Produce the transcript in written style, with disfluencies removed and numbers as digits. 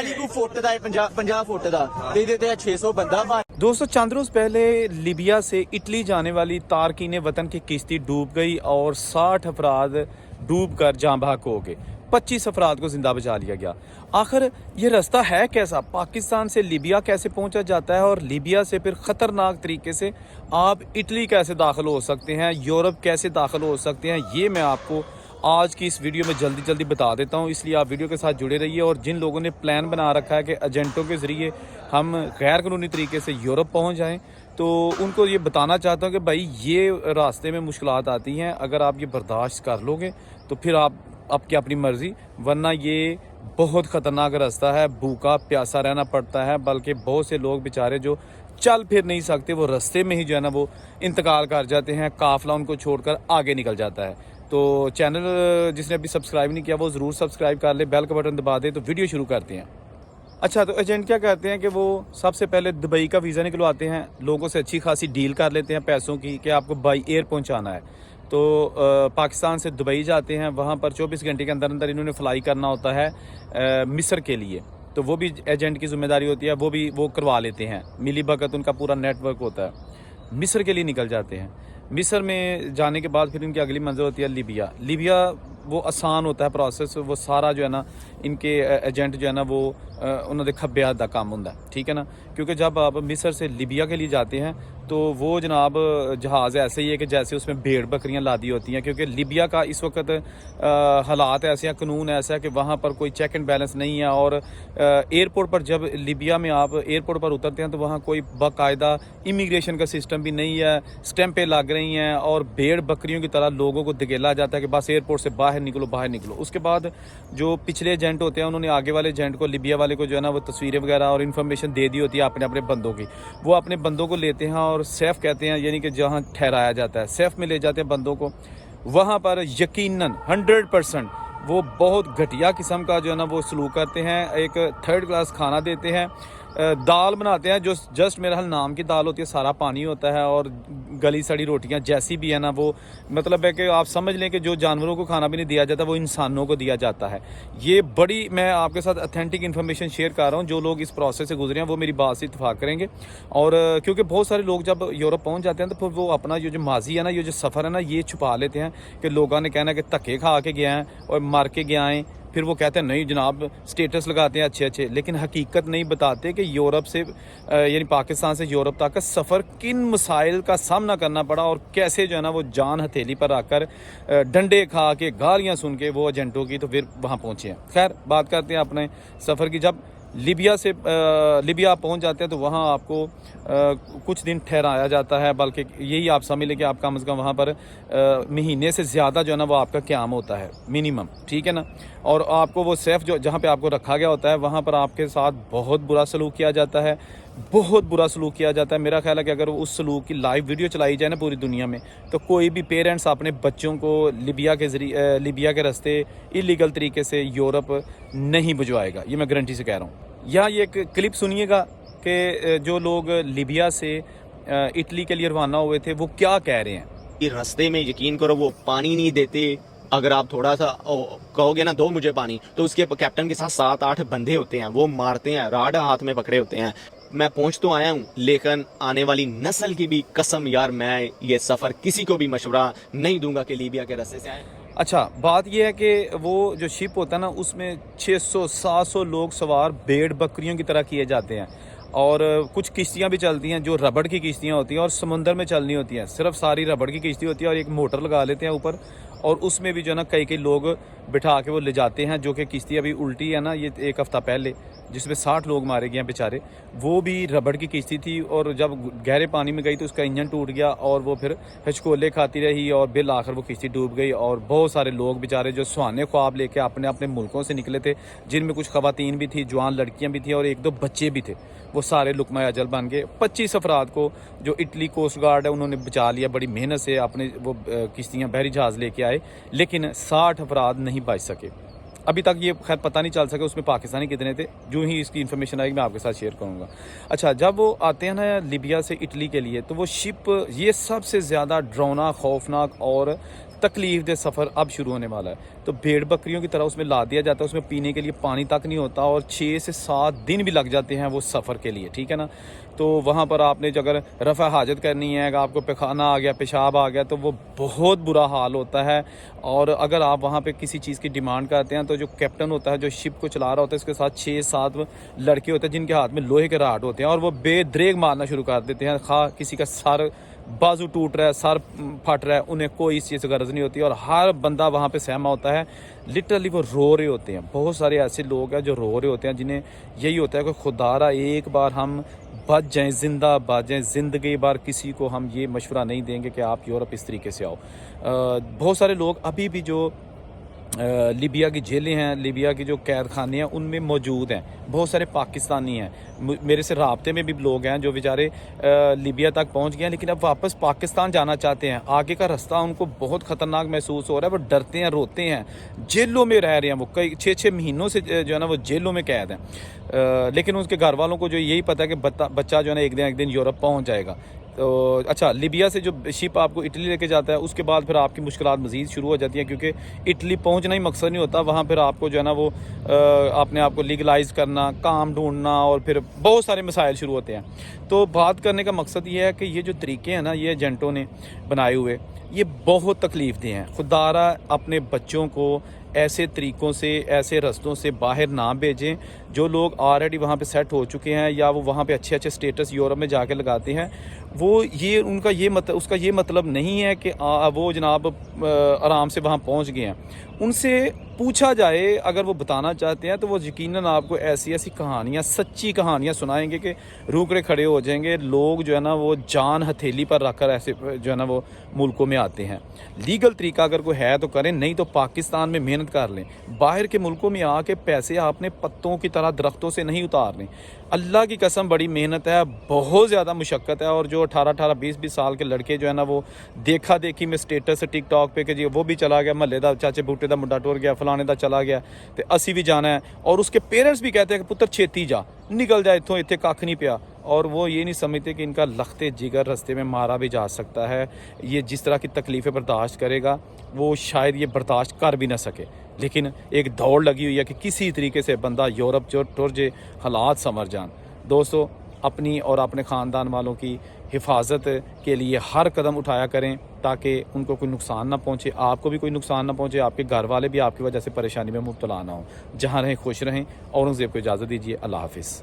40 को फुट का 50 फुट का दे देते हैं 600 बंदा मार। दोस्तों चंद रोज पहले लीबिया से इटली जाने वाली तारकीन वतन की किश्ती डूब गई और 60 अफराद डूब कर जाँ बहक हो गए। 25 अफराद को जिंदा बचा लिया गया। आखिर ये रास्ता है कैसा? पाकिस्तान से लीबिया कैसे पहुंचा जाता है और लीबिया से फिर ख़तरनाक तरीके से आप इटली कैसे दाखिल हो सकते हैं, यूरोप कैसे दाखिल हो सकते हैं, ये मैं आपको आज की इस वीडियो में जल्दी जल्दी बता देता हूँ। इसलिए आप वीडियो के साथ जुड़े रहिए। और जिन लोगों ने प्लान बना रखा है कि एजेंटों के ज़रिए हम गैर कानूनी तरीके से यूरोप पहुँच जाएँ, तो उनको ये बताना चाहता हूँ कि भाई ये रास्ते में मुश्किलात आती हैं। अगर आप ये बर्दाश्त कर लोगे तो फिर आपकी अपनी मर्ज़ी, वरना ये बहुत ख़तरनाक रास्ता है। भूखा प्यासा रहना पड़ता है, बल्कि बहुत से लोग बेचारे जो चल फिर नहीं सकते वो रास्ते में ही जो है ना वो इंतकाल कर जाते हैं। काफ़िला उनको छोड़कर आगे निकल जाता है। तो चैनल जिसने अभी सब्सक्राइब नहीं किया वो ज़रूर सब्सक्राइब कर ले, बेल का बटन दबा दे। तो वीडियो शुरू करते हैं। अच्छा, तो एजेंट क्या करते हैं कि वो सबसे पहले दुबई का वीज़ा निकलवाते हैं, लोगों से अच्छी खासी डील कर लेते हैं पैसों की कि आपको बाई एयर पहुंचाना है। तो पाकिस्तान से दुबई जाते हैं, वहाँ पर 24 घंटे के अंदर अंदर इन्होंने फ़्लाई करना होता है मिस्र के लिए। तो वो भी एजेंट की जिम्मेदारी होती है, वो करवा लेते हैं। मिली भगत उनका पूरा नेटवर्क होता है। मिस्र के लिए निकल जाते हैं। मिस्र में जाने के बाद फिर इनकी अगली मंजिल होती है लीबिया। लीबिया वो आसान होता है प्रोसेस, वो सारा जो है ना इनके एजेंट जो है ना वो उन्होंने खब्बे हाथ का काम होता है, ठीक है ना। क्योंकि जब आप मिस्र से लीबिया के लिए जाते हैं तो वो जनाब जहाज़ ऐसे ही है कि जैसे उसमें भेड़ बकरियां लादी होती हैं। क्योंकि लीबिया का इस वक्त हालात ऐसे हैं, कानून ऐसा है कि वहाँ पर कोई चेक एंड बैलेंस नहीं है। और एयरपोर्ट पर जब लीबिया में आप एयरपोर्ट पर उतरते हैं तो वहाँ कोई बाकायदा इमिग्रेशन का सिस्टम भी नहीं है। स्टैंपें लग रही हैं और भेड़ बकरियों की तरह लोगों को धकेला जाता है कि बस एयरपोर्ट से बाहर निकलो बाहर निकलो। उसके बाद जो पिछले एजेंट होते हैं उन्होंने आगे वाले एजेंट को, लीबिया वाले को जो है ना वो तस्वीरें वगैरह और इन्फॉर्मेशन दे दी होती है अपने अपने बंदों की। वो अपने बंदों को लेते हैं और सेफ कहते हैं, यानी कि जहाँ ठहराया जाता है सेफ में ले जाते हैं बंदों को। वहाँ पर यकीनन 100% वो बहुत घटिया किस्म का जो है ना वो सलूक करते हैं। एक 3rd क्लास खाना देते हैं, दाल बनाते हैं जो जस्ट मेरा हाल नाम की दाल होती है, सारा पानी होता है और गली सड़ी रोटियां जैसी भी है ना, वो मतलब है कि आप समझ लें कि जो जानवरों को खाना भी नहीं दिया जाता वो इंसानों को दिया जाता है। ये बड़ी, मैं आपके साथ ऑथेंटिक इन्फॉर्मेशन शेयर कर रहा हूँ। जो लोग इस प्रोसेस से गुजरे हैं वो मेरी बात से इत्तेफाक करेंगे। और क्योंकि बहुत सारे लोग जब यूरोप पहुँच जाते हैं तो फिर वो अपना ये जो माजी है ना, ये जो सफ़र है ना, ये छुपा लेते हैं कि लोगों ने कहना कि धक्के खा के गए हैं और मार के गए हैं। फिर वो कहते हैं नहीं जनाब, स्टेटस लगाते हैं अच्छे अच्छे, लेकिन हकीकत नहीं बताते कि यूरोप से यानी पाकिस्तान से यूरोप तक का सफ़र किन मसाइल का सामना करना पड़ा और कैसे जो है ना वो जान हथेली पर आकर डंडे खा के गालियाँ सुन के वो एजेंटों की तो फिर वहाँ पहुँचे हैं। खैर, बात करते हैं अपने सफ़र की। जब लीबिया पहुंच जाते हैं तो वहाँ आपको कुछ दिन ठहराया जाता है, बल्कि यही आप समझ लें कि आप कम से कम वहाँ पर महीने से ज़्यादा जो है ना वो आपका क़याम होता है मिनिमम, ठीक है ना। और आपको वो सेफ जो जहाँ पे आपको रखा गया होता है वहाँ पर आपके साथ बहुत बुरा सलूक किया जाता है, बहुत बुरा सलूक किया जाता है। मेरा ख्याल है कि अगर उस सलूक की लाइव वीडियो चलाई जाए ना पूरी दुनिया में तो कोई भी पेरेंट्स अपने बच्चों को लीबिया के रास्ते इलीगल तरीके से यूरोप नहीं भिजवाएगा, ये मैं गारंटी से कह रहा हूँ। यहाँ ये एक क्लिप सुनिएगा कि जो लोग लीबिया से इटली के लिए रवाना हुए थे वो क्या कह रहे हैं। ये रास्ते में यकीन करो वो पानी नहीं देते। अगर आप थोड़ा सा कहोगे ना दो मुझे पानी, तो उसके कैप्टन के साथ 7-8 बंदे होते हैं, वो मारते हैं, राड हाथ में पकड़े होते हैं। मैं पहुंच तो आया हूं, लेकिन आने वाली नस्ल की भी कसम यार, मैं ये सफर किसी को भी मशवरा नहीं दूंगा कि लीबिया के रास्ते से आए। अच्छा, बात यह है कि वो जो शिप होता है ना उसमें 600-700 लोग सवार भेड़ बकरियों की तरह किए जाते हैं। और कुछ किश्तियाँ भी चलती हैं जो रबड़ की किश्तियाँ होती हैं और समुंदर में चलनी होती हैं। सिर्फ सारी रबड़ की किश्ती होती है और एक मोटर लगा लेते हैं ऊपर, और उसमें भी जो है ना कई लोग बिठा के वो ले जाते हैं। जो कि किश्ती अभी उल्टी है ना, ये 1 हफ़्ता पहले जिसमें 60 लोग मारे गए हैं बेचारे, वो भी रबड़ की किश्ती थी। और जब गहरे पानी में गई तो उसका इंजन टूट गया और वो फिर हिचकोले खाती रही और बिल आखिर वो किश्ती डूब गई। और बहुत सारे लोग बेचारे जो सुहाने ख्वाब लेके अपने अपने मुल्कों से निकले थे, जिनमें कुछ खवातीन भी थी, जवान लड़कियां भी थी और 1-2 बच्चे भी थे, वो सारे लुकमा अजल बन गए। 25 अफराद को जो इटली कोस्ट गार्ड है उन्होंने बचा लिया, बड़ी मेहनत से अपने वो किश्तियाँ बहरी जहाज़ लेके आए, लेकिन 60 अफराद नहीं बच सके। अभी तक ये खैर पता नहीं चल सका उसमें पाकिस्तानी कितने थे। जो ही इसकी इन्फॉर्मेशन आएगी मैं आपके साथ शेयर करूंगा। अच्छा, जब वो आते हैं ना लीबिया से इटली के लिए, तो वो शिप ये सबसे ज़्यादा डरावना, खौफनाक और तकलीफ दे सफ़र अब शुरू होने वाला है। तो भेड़ बकरियों की तरह उसमें ला दिया जाता है, उसमें पीने के लिए पानी तक नहीं होता और 6 से 7 दिन भी लग जाते हैं वो सफ़र के लिए, ठीक है ना। तो वहाँ पर आपने जो अगर रफ़ा हाजत करनी है, अगर आपको पैखाना आ गया, पेशाब आ गया, तो वो बहुत बुरा हाल होता है। और अगर आप वहाँ पे किसी चीज़ की डिमांड करते हैं तो जो कैप्टन होता है, जो शिप को चला रहा होता है, उसके साथ 6-7 लड़के होते हैं जिनके हाथ में लोहे के राड होते हैं और वो बेद्रेग मारना शुरू कर देते हैं। खा किसी का सर बाजू टूट रहा है, सर फट रहा है, उन्हें कोई इस चीज़ की गर्ज नहीं होती और हर बंदा वहाँ पे सहमा होता है। लिटरली वो रो रहे होते हैं। बहुत सारे ऐसे लोग हैं जो रो रहे होते हैं, जिन्हें यही होता है कि खुदारा एक बार हम बच जाएं, जिंदा बच जाएं। ज़िंदगी बार किसी को हम ये मशवरा नहीं देंगे कि आप यूरोप इस तरीके से आओ। बहुत सारे लोग अभी भी जो लीबिया की जेलें हैं, लीबिया की जो कैद खाने हैं, उनमें मौजूद हैं। बहुत सारे पाकिस्तानी हैं, मेरे से राब्ते में भी लोग हैं जो बेचारे लीबिया तक पहुंच गए हैं लेकिन अब वापस पाकिस्तान जाना चाहते हैं। आगे का रास्ता उनको बहुत ख़तरनाक महसूस हो रहा है, वो डरते हैं, रोते हैं, जेलों में रह रहे हैं। वो कई 6-6 महीनों से जो है ना वो जेलों में कैद हैं। लेकिन उसके घर वालों को जो यही पता है कि बच्चा जो है ना एक दिन यूरोप पहुँच जाएगा। तो अच्छा, लीबिया से जो शिप आपको इटली लेके जाता है, उसके बाद फिर आपकी मुश्किलात मज़ीद शुरू हो जाती हैं, क्योंकि इटली पहुंचना ही मकसद नहीं होता। वहाँ फिर आपको जो है ना वो अपने आप को लीगलाइज़ करना, काम ढूंढना और फिर बहुत सारे मसाइल शुरू होते हैं। तो बात करने का मकसद ये है कि ये जो तरीके हैं ना ये एजेंटों ने बनाए हुए, ये बहुत तकलीफ दे हैं। खुदारा अपने बच्चों को ऐसे तरीक़ों से, ऐसे रस्तों से बाहर ना भेजें। जो लोग ऑलरेडी वहाँ पे सेट हो चुके हैं या वो वहाँ पे अच्छे अच्छे स्टेटस यूरोप में जाके लगाते हैं, वो ये उनका ये उसका ये मतलब नहीं है कि वो जनाब आराम से वहाँ पहुँच गए हैं। उनसे पूछा जाए, अगर वो बताना चाहते हैं तो वो यकीनन आपको ऐसी ऐसी कहानियाँ, सच्ची कहानियाँ सुनाएंगे कि रूकड़े खड़े हो जाएंगे। लोग जो है ना वो जान हथेली पर रखकर ऐसे जो है ना वो मुल्कों में आते हैं। लीगल तरीका अगर कोई है तो करें, नहीं तो पाकिस्तान में मेहनत कर लें। बाहर के मुल्कों में आके पैसे आपने पत्तों की तरह दरख्तों से नहीं उतारने। अल्लाह की कसम बड़ी मेहनत है, बहुत ज़्यादा मुशक्क़त है। और जो 18-18, 20-20 साल के लड़के जो है ना वो देखा देखी में स्टेटस टिकटॉक पे कि जी वो भी चला गया, महल्ले दा चाचे बूटे दा मुंडा टुर गया, फलाने दा चला गया, तो असी भी जाना है। और उसके पेरेंट्स भी कहते हैं कि पुत्र छेती जा, निकल जा इत्थों, इत्थे कख नहीं पिया। और वो ये नहीं समझते कि इनका लखते जिगर रास्ते में मारा भी जा सकता है। ये जिस तरह की तकलीफ़ें बर्दाश्त करेगा वो शायद ये बर्दाश्त कर भी ना सके। लेकिन एक दौड़ लगी हुई है कि किसी तरीके से बंदा यूरोप जो टुर जे, हालात संवर जान। दोस्तों, अपनी और अपने ख़ानदान वालों की हिफाजत के लिए हर कदम उठाया करें ताकि उनको कोई नुकसान ना पहुंचे, आपको भी कोई नुकसान ना पहुंचे, आपके घर वाले भी आपकी वजह से परेशानी में मुब्तला ना हो। जहां रहें खुश रहें। औरंगज़ेब को इजाज़त दीजिए। अल्लाह हाफिज़।